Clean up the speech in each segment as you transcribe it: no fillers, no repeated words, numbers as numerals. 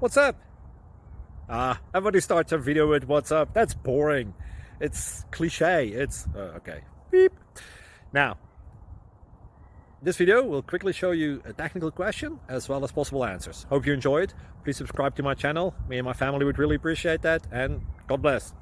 What's up? Everybody starts a video with what's up. That's boring. It's cliche. Okay. Beep. Now, this video will quickly show you a technical question as well as possible answers. Hope you enjoyed. Please subscribe to my channel. Me and my family would really appreciate that, and God bless.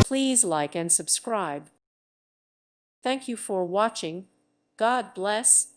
Please like and subscribe. Thank you for watching. God bless.